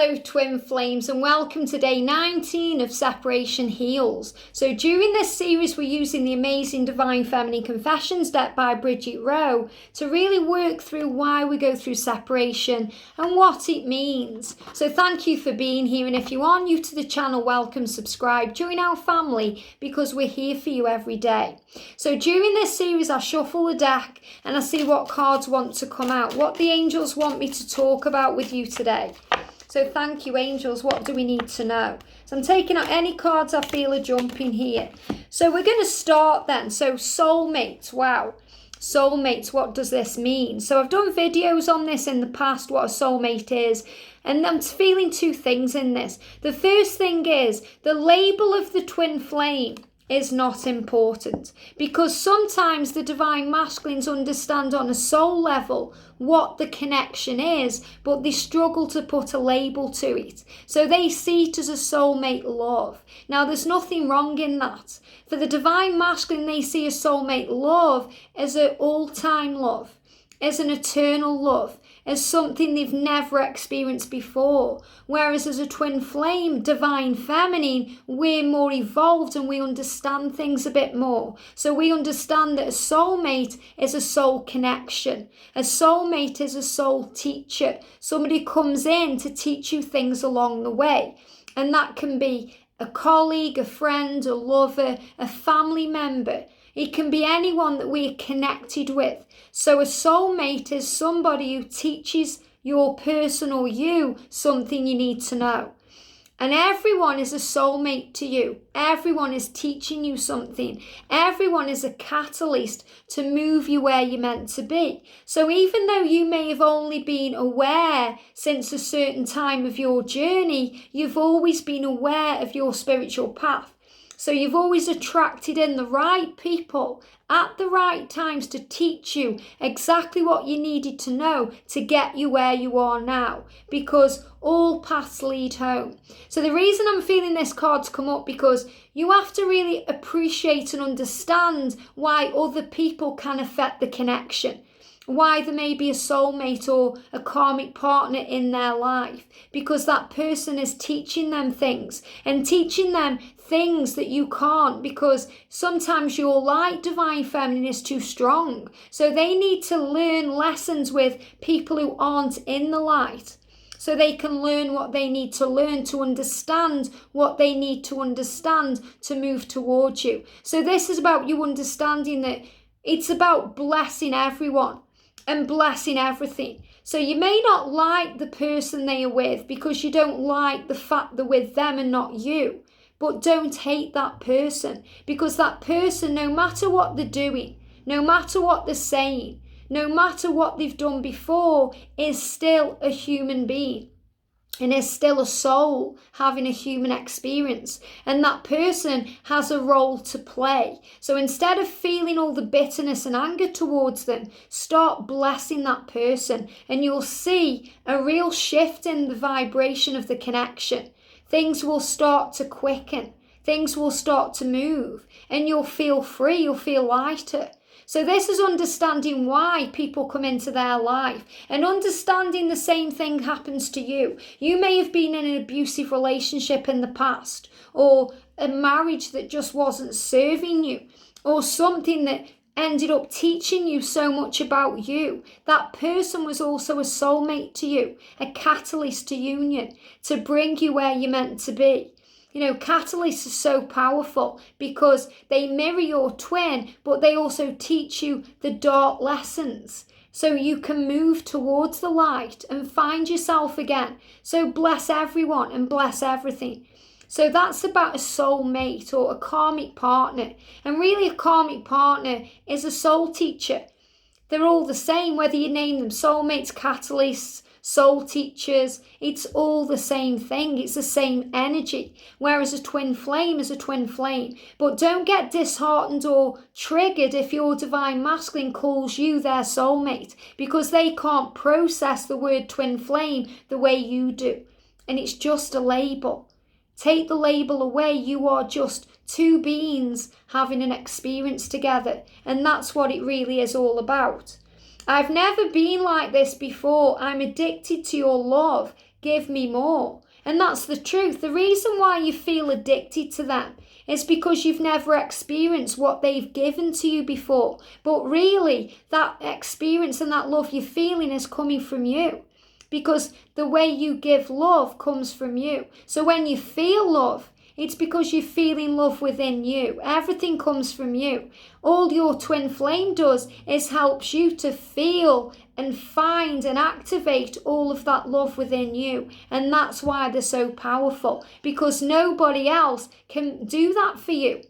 Hello twin flames and welcome to day 19 of Separation Heals. So during this series we're using the amazing Divine Feminine Confessions deck by Bridget Rowe to really work through why we go through separation and what it means. So thank you for being here, and if you are new to the channel, welcome, subscribe, join our family because we're here for you every day. So during this series I shuffle the deck and I see what cards want to come out, what the angels want me to talk about with you today. So thank you, angels. What do we need to know? So I'm taking out any cards I feel are jumping here. So we're going to start then. So soulmates. Wow. Soulmates. What does this mean? So I've done videos on this in the past, what a soulmate is. And I'm feeling two things in this. The first thing is the label of the twin flame is not important, because sometimes the divine masculines understand on a soul level what the connection is, but they struggle to put a label to it. So they see it as a soulmate love. Now there's nothing wrong in that. For the divine masculine, they see a soulmate love as an all-time love, as an eternal love, as something they've never experienced before. Whereas as a twin flame, divine feminine, we're more evolved and we understand things a bit more. So we understand that a soulmate is a soul connection. A soulmate is a soul teacher. Somebody comes in to teach you things along the way. And that can be a colleague, a friend, a lover, a family member. It can be anyone that we're connected with. So a soulmate is somebody who teaches your person or you something you need to know. And everyone is a soulmate to you. Everyone is teaching you something. Everyone is a catalyst to move you where you're meant to be. So even though you may have only been aware since a certain time of your journey, you've always been aware of your spiritual path. So you've always attracted in the right people at the right times to teach you exactly what you needed to know to get you where you are now, because all paths lead home. So the reason I'm feeling this card's come up, because you have to really appreciate and understand why other people can affect the connection. Why there may be a soulmate or a karmic partner in their life, because that person is teaching them things and teaching them things that you can't, because sometimes your light divine feminine is too strong. So they need to learn lessons with people who aren't in the light, so they can learn what they need to learn to understand what they need to understand to move towards you. So this is about you understanding that it's about blessing everyone and blessing everything. So you may not like the person they are with because you don't like the fact they're with them and not you. But don't hate that person, because that person, no matter what they're doing, no matter what they're saying, no matter what they've done before, is still a human being. And is still a soul having a human experience. And that person has a role to play. So instead of feeling all the bitterness and anger towards them, start blessing that person. And you'll see a real shift in the vibration of the connection. Things will start to quicken. Things will start to move. And you'll feel free. You'll feel lighter. So this is understanding why people come into their life and understanding the same thing happens to you. You may have been in an abusive relationship in the past, or a marriage that just wasn't serving you, or something that ended up teaching you so much about you. That person was also a soulmate to you, a catalyst to union, to bring you where you're meant to be. You know, catalysts are so powerful because they mirror your twin, but they also teach you the dark lessons so you can move towards the light and find yourself again. So bless everyone and bless everything. So that's about a soulmate or a karmic partner. And really a karmic partner is a soul teacher. They're all the same, whether you name them soulmates, catalysts, soul teachers, it's all the same thing. It's the same energy. Whereas a twin flame is a twin flame. But don't get disheartened or triggered if your divine masculine calls you their soulmate, because they can't process the word twin flame the way you do. And it's just a label. Take the label away. You are just two beings having an experience together. And that's what it really is all about. I've never been like this before. I'm addicted to your love. give me more. And that's the truth. The reason why you feel addicted to them is because you've never experienced what they've given to you before. But really, that experience and that love you're feeling is coming from you. Because the way you give love comes from you. So when you feel love, it's because you're feeling love within you. Everything comes from you. All your twin flame does is helps you to feel and find and activate all of that love within you. And that's why they're so powerful, because nobody else can do that for you.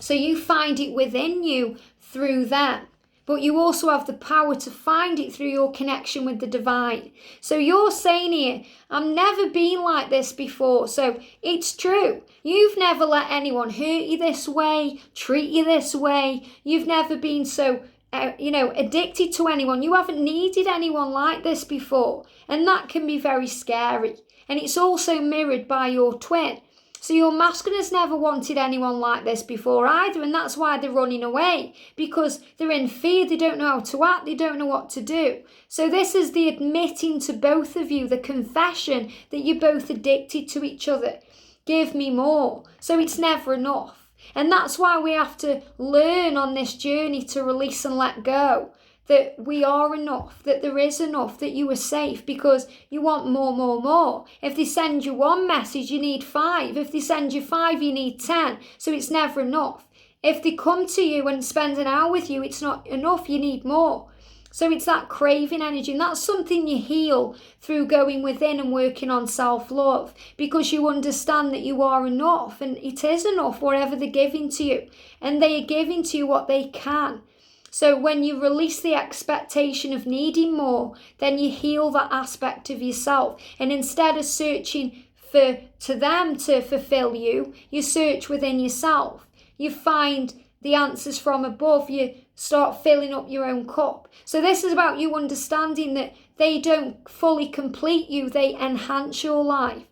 So you find it within you through them. But you also have the power to find it through your connection with the divine. So you're saying here, I've never been like this before. So it's true. You've never let anyone hurt you this way, treat you this way. You've never been so, addicted to anyone. You haven't needed anyone like this before. And that can be very scary. And it's also mirrored by your twin. So your masculine has never wanted anyone like this before either, and that's why they're running away, because they're in fear, they don't know how to act, they don't know what to do. So this is the admitting to both of you, the confession that you're both addicted to each other. Give me more. So it's never enough. And that's why we have to learn on this journey to release and let go. That we are enough, that there is enough, that you are safe, because you want more, more, more. If they send you one message, you need 5. If they send you 5, you need 10. So it's never enough. If they come to you and spend an hour with you, it's not enough, you need more. So it's that craving energy, and that's something you heal through going within and working on self-love, because you understand that you are enough, and it is enough whatever they're giving to you, and they are giving to you what they can. So when you release the expectation of needing more, then you heal that aspect of yourself. And instead of searching to them to fulfill you, you search within yourself. You find the answers from above. You start filling up your own cup. So this is about you understanding that they don't fully complete you, they enhance your life.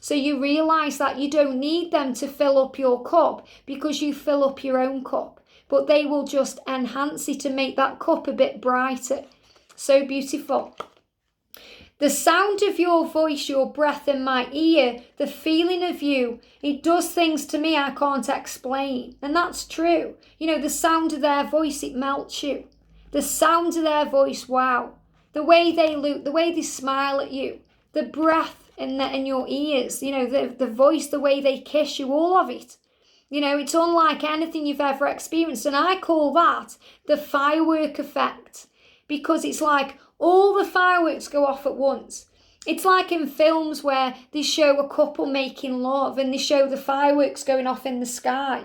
So you realize that you don't need them to fill up your cup, because you fill up your own cup. But they will just enhance it to make that cup a bit brighter. So beautiful. The sound of your voice, your breath in my ear, the feeling of you, it does things to me I can't explain. And that's true. The sound of their voice, it melts you. The sound of their voice, wow. The way they look, the way they smile at you, the breath in your ears, the voice, the way they kiss you, all of it. It's unlike anything you've ever experienced. And I call that the firework effect, because it's like all the fireworks go off at once. It's like in films where they show a couple making love and they show the fireworks going off in the sky.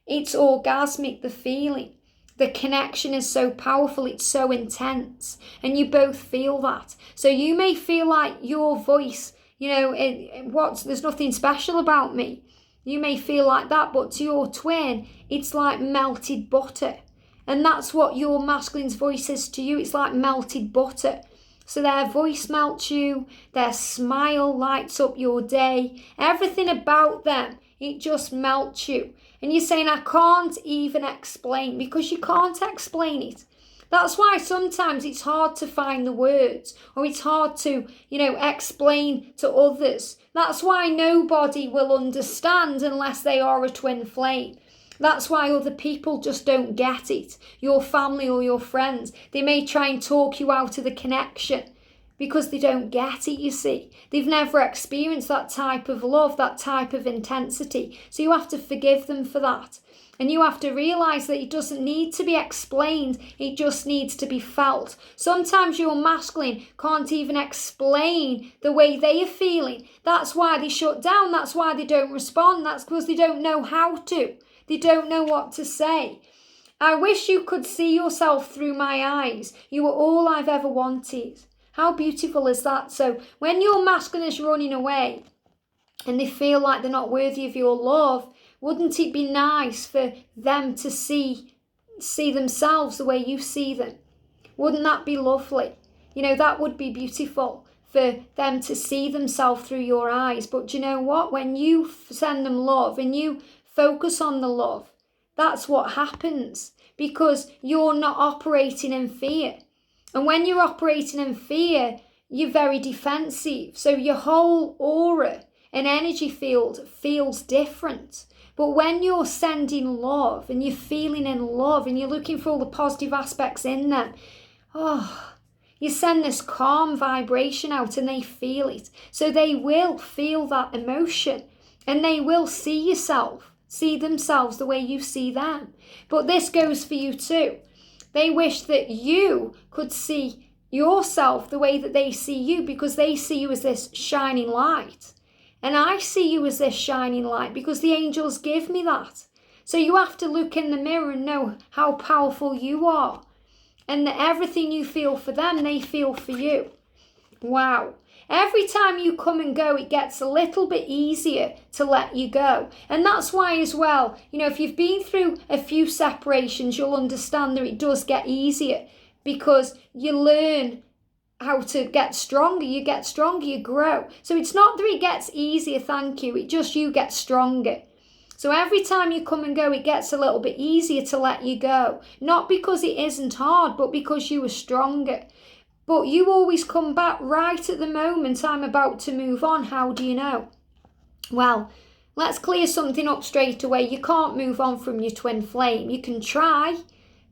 It's orgasmic, the feeling. The connection is so powerful, it's so intense. And you both feel that. So you may feel like your voice, there's nothing special about me. You may feel like that, but to your twin, it's like melted butter. And that's what your masculine's voice is to you. It's like melted butter. So their voice melts you, their smile lights up your day. Everything about them, it just melts you. And you're saying, I can't even explain, because you can't explain it. That's why sometimes it's hard to find the words, or it's hard to, explain to others. That's why nobody will understand unless they are a twin flame. That's why other people just don't get it. Your family or your friends, they may try and talk you out of the connection because they don't get it, you see. They've never experienced that type of love, that type of intensity. So you have to forgive them for that. And you have to realise that it doesn't need to be explained, it just needs to be felt. Sometimes your masculine can't even explain the way they are feeling. That's why they shut down, that's why they don't respond, that's because they don't know how to. They don't know what to say. I wish you could see yourself through my eyes. You are all I've ever wanted. How beautiful is that? So when your masculine is running away and they feel like they're not worthy of your love, wouldn't it be nice for them to see themselves the way you see them? Wouldn't that be lovely? That would be beautiful for them to see themselves through your eyes. But do you know what? When you send them love and you focus on the love, that's what happens, because you're not operating in fear. And when you're operating in fear, you're very defensive. So your whole aura and energy field feels different. But when you're sending love and you're feeling in love and you're looking for all the positive aspects in them, you send this calm vibration out and they feel it. So they will feel that emotion and they will see themselves the way you see them. But this goes for you too. They wish that you could see yourself the way that they see you, because they see you as this shining light. And I see you as this shining light because the angels give me that. So you have to look in the mirror and know how powerful you are. And that everything you feel for them, they feel for you. Wow. Every time you come and go, it gets a little bit easier to let you go. And that's why as well, if you've been through a few separations, you'll understand that it does get easier, because you learn how to get stronger. You get stronger, you grow. So it's not that it gets easier, thank you. It just you get stronger. So every time you come and go, it gets a little bit easier to let you go. Not because it isn't hard, but because you are stronger. But you always come back right at the moment I'm about to move on. How do you know? Well, let's clear something up straight away. You can't move on from your twin flame. You can try,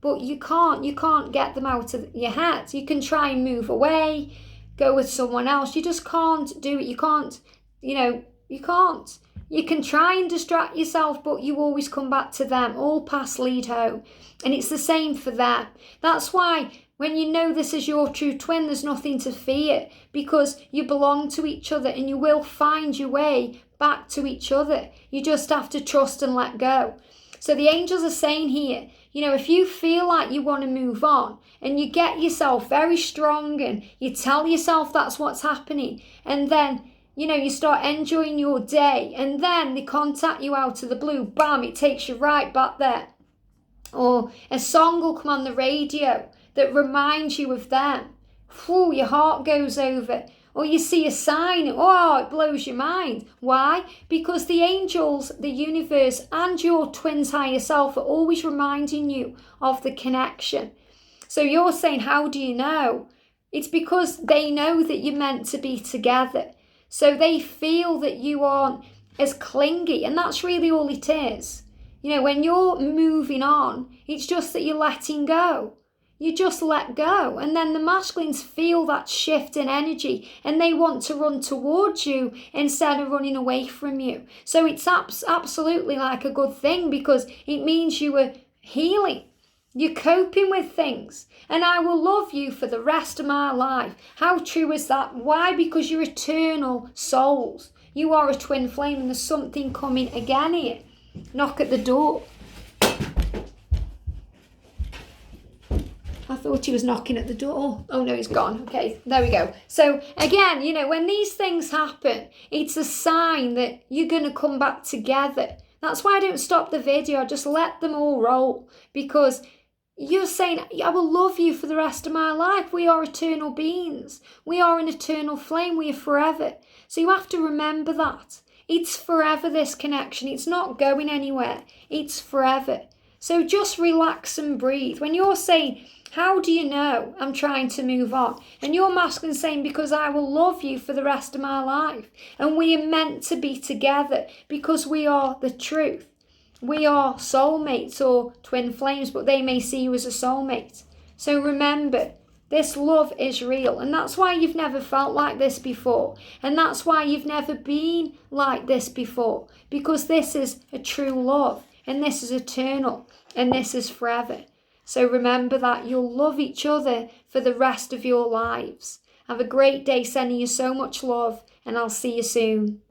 but you can't. You can't get them out of your head. You can try and move away, go with someone else. You just can't do it. You can't, you can't. You can try and distract yourself, but you always come back to them. All paths lead home. And it's the same for them. That's why when you know this is your true twin, there's nothing to fear, because you belong to each other and you will find your way back to each other. You just have to trust and let go. So the angels are saying here, if you feel like you want to move on and you get yourself very strong and you tell yourself that's what's happening, and then you start enjoying your day, and then they contact you out of the blue, bam, it takes you right back there. Or a song will come on the radio that reminds you of them. Whew, your heart goes over. Or you see a sign, it blows your mind. Why? Because the angels, the universe, and your twin's higher self are always reminding you of the connection. So you're saying, how do you know? It's because they know that you're meant to be together. So they feel that you aren't as clingy, and that's really all it is. When you're moving on, it's just that you're letting go. You just let go, and then the masculines feel that shift in energy and they want to run towards you instead of running away from you. So it's absolutely like a good thing, because it means you are healing. You're coping with things, and I will love you for the rest of my life. How true is that? Why? Because you're eternal souls. You are a twin flame, and there's something coming again here. Knock at the door. I thought he was knocking at the door. Oh no, he's gone. Okay, there we go. So again, when these things happen, it's a sign that you're going to come back together. That's why I don't stop the video. I just let them all roll, because you're saying, I will love you for the rest of my life. We are eternal beings. We are an eternal flame. We are forever. So you have to remember that. It's forever, this connection. It's not going anywhere. It's forever. So just relax and breathe. When you're saying, how do you know I'm trying to move on? And your masculine saying, because I will love you for the rest of my life. And we are meant to be together because we are the truth. We are soulmates or twin flames, but they may see you as a soulmate. So remember, this love is real. And that's why you've never felt like this before. And that's why you've never been like this before. Because this is a true love. And this is eternal. And this is forever. So remember that you'll love each other for the rest of your lives. Have a great day, sending you so much love, and I'll see you soon.